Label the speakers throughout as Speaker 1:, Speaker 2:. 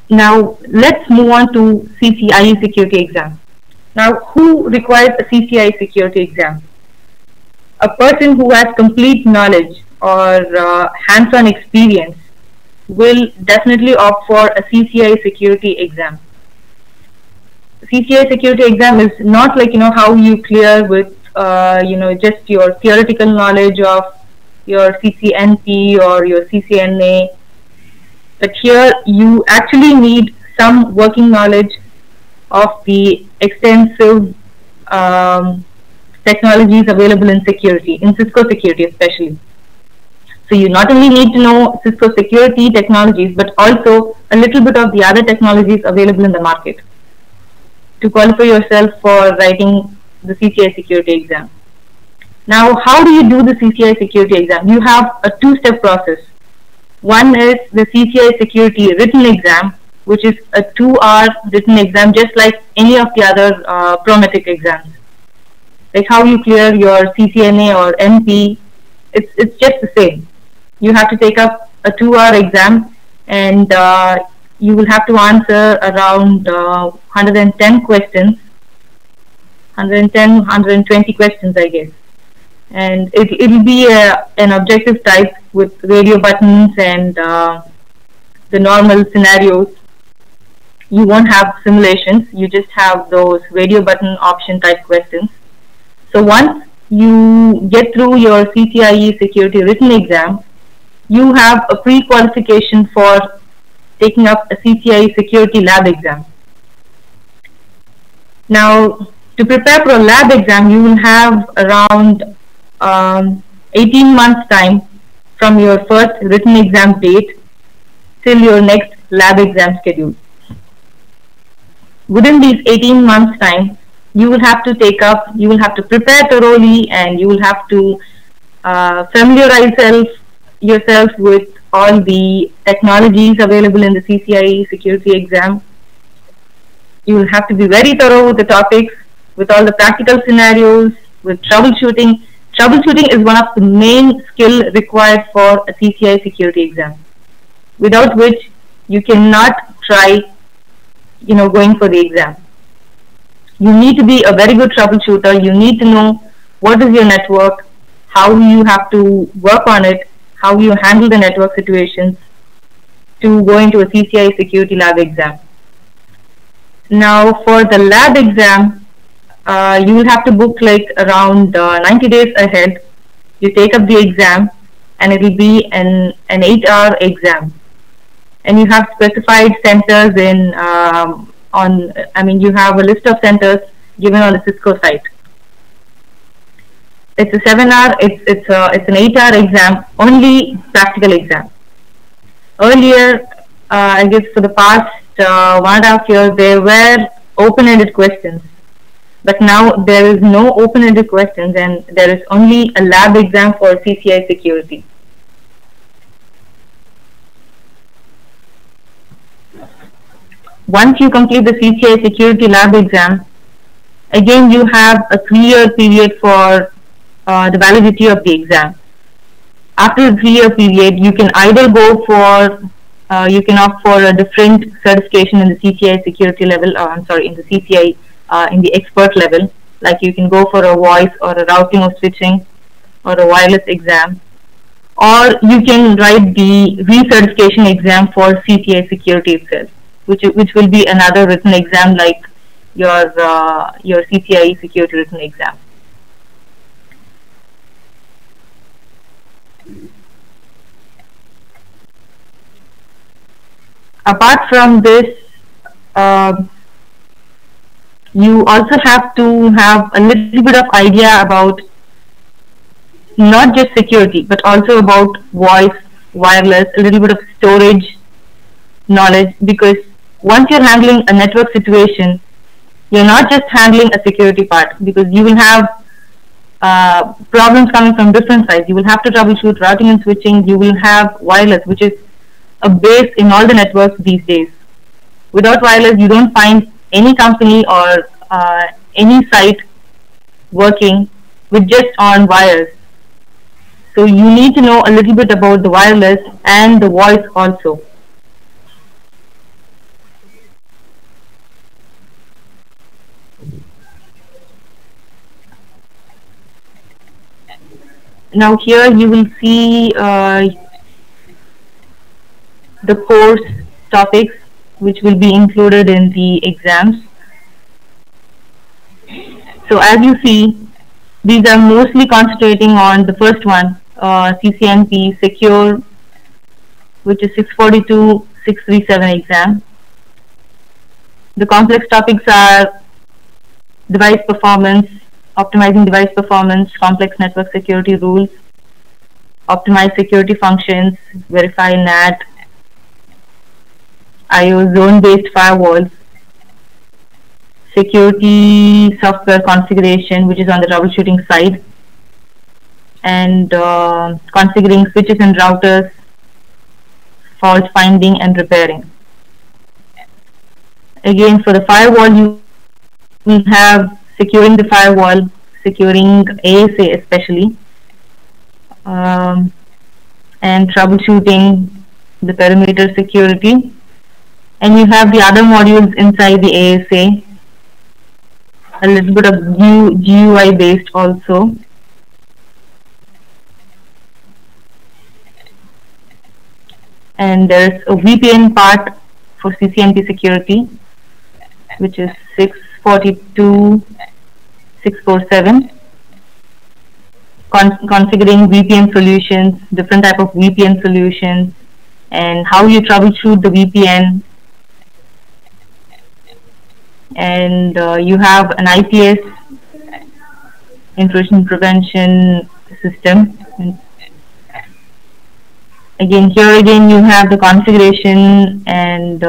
Speaker 1: Now let's move on to CCIE security exam. Now, who requires a CCIE security exam? A person who has complete knowledge or hands-on experience will definitely opt for a CCIE security exam. CCIE security exam is not like how you clear with just your theoretical knowledge of your CCNP or your CCNA, but here you actually need some working knowledge of the extensive technologies available in security, in Cisco security especially. So you not only need to know Cisco security technologies, but also a little bit of the other technologies available in the market to qualify yourself for writing the CCIE security exam. Now, how do you do the CCIE security exam? You have a two-step process. One is the CCIE security written exam, which is a 2-hour written exam, just like any of the other Prometric exams. Like how you clear your CCNA or MP, it's just the same. You have to take up a 2-hour exam, and you will have to answer around 110 questions, 110, 120 questions, I guess. And it'll be an objective type with radio buttons and the normal scenarios. You won't have simulations, you just have those radio button option type questions. So once you get through your CCIE security written exam, you have a pre-qualification for taking up a CCIE security lab exam. Now, to prepare for a lab exam, you will have around 18 months time from your first written exam date till your next lab exam schedule. Within these 18 months time, you will have to prepare thoroughly, and you will have to familiarize yourself with all the technologies available in the CCIE security exam. You will have to be very thorough with the topics, with all the practical scenarios, with troubleshooting. Troubleshooting is one of the main skill required for a CCIE security exam, without which you cannot try going for the exam. You need to be a very good troubleshooter. You need to know what is your network, how you have to work on it, how you handle the network situations to go into a CCIE security lab exam. Now, for the lab exam, you will have to book like around 90 days ahead. You take up the exam, and it will be an 8-hour exam. And you have specified centers you have a list of centers given on the Cisco site. It's a 7-hour, it's an 8-hour exam, only practical exam. Earlier, I guess for the past 1.5 years, there were open-ended questions. But now there is no open-ended questions, and there is only a lab exam for CCIE security. Once you complete the CCIE security lab exam, again you have a 3-year period for the validity of the exam. After the 3-year period, you can either go for, you can opt for a different certification in the CCIE security level, in the CCIE, in the expert level, like you can go for a voice or a routing or switching or a wireless exam, or you can write the recertification exam for CCIE security itself, which will be another written exam like your CCIE security written exam. Apart from this, you also have to have a little bit of idea about not just security, but also about voice, wireless, a little bit of storage knowledge, because once you're handling a network situation, you're not just handling a security part, because you will have problems coming from different sides. You will have to troubleshoot routing and switching. You will have wireless, which is a base in all the networks these days. Without wireless, you don't find any company or any site working with just on wires. So you need to know a little bit about the wireless and the voice also. Now here you will see the course topics which will be included in the exams. So as you see, these are mostly concentrating on the first one, CCNP Secure, which is 642-637 exam. The complex topics are device performance, optimizing device performance, complex network security rules, optimize security functions, verify NAT, IO zone-based firewalls, security software configuration, which is on the troubleshooting side, and configuring switches and routers, fault finding and repairing. Again, for the firewall, you will have securing the firewall, securing ASA especially, and troubleshooting the perimeter security. And you have the other modules inside the ASA, a little bit of GUI based also. And there's a VPN part for CCNP security, which is 642.647. Configuring VPN solutions, different type of VPN solutions, and how you troubleshoot the VPN. And you have an IPS, intrusion prevention system. And again, here again you have the configuration and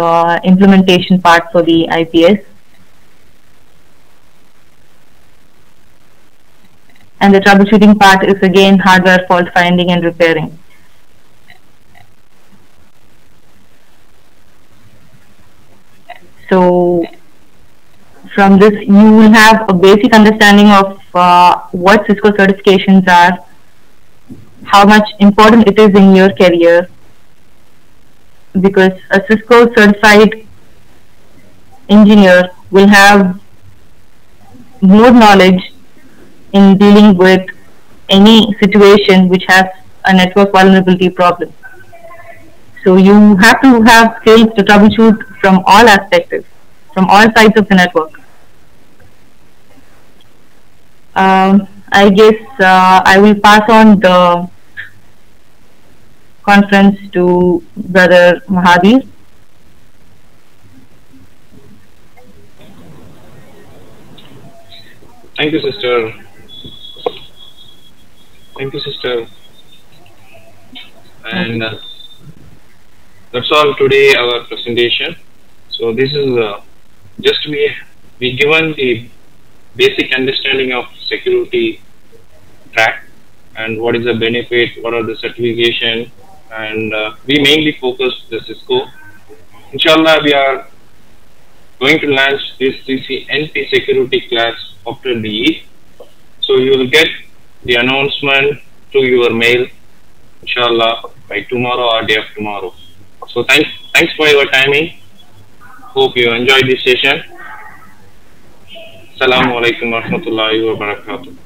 Speaker 1: implementation part for the IPS. And the troubleshooting part is again hardware fault finding and repairing. So from this you will have a basic understanding of what Cisco certifications are, how much important it is in your career, because a Cisco certified engineer will have more knowledge in dealing with any situation which has a network vulnerability problem. So you have to have skills to troubleshoot from all aspects, from all sides of the network. I guess I will pass on the conference to Brother Mahadir.
Speaker 2: Thank you, sister. Thank you, sister. And that's all today our presentation. So this is just we given the basic understanding of security track and what is the benefit, what are the certification, and we mainly focus the Cisco. Inshallah, we are going to launch this CCNP security class after the Eid. So you will get the announcement to your mail, inshallah, by tomorrow or day of tomorrow. So thanks for your timing. Hope you enjoyed this session. Assalamu alaikum wa rahmatullahi wa barakatuh.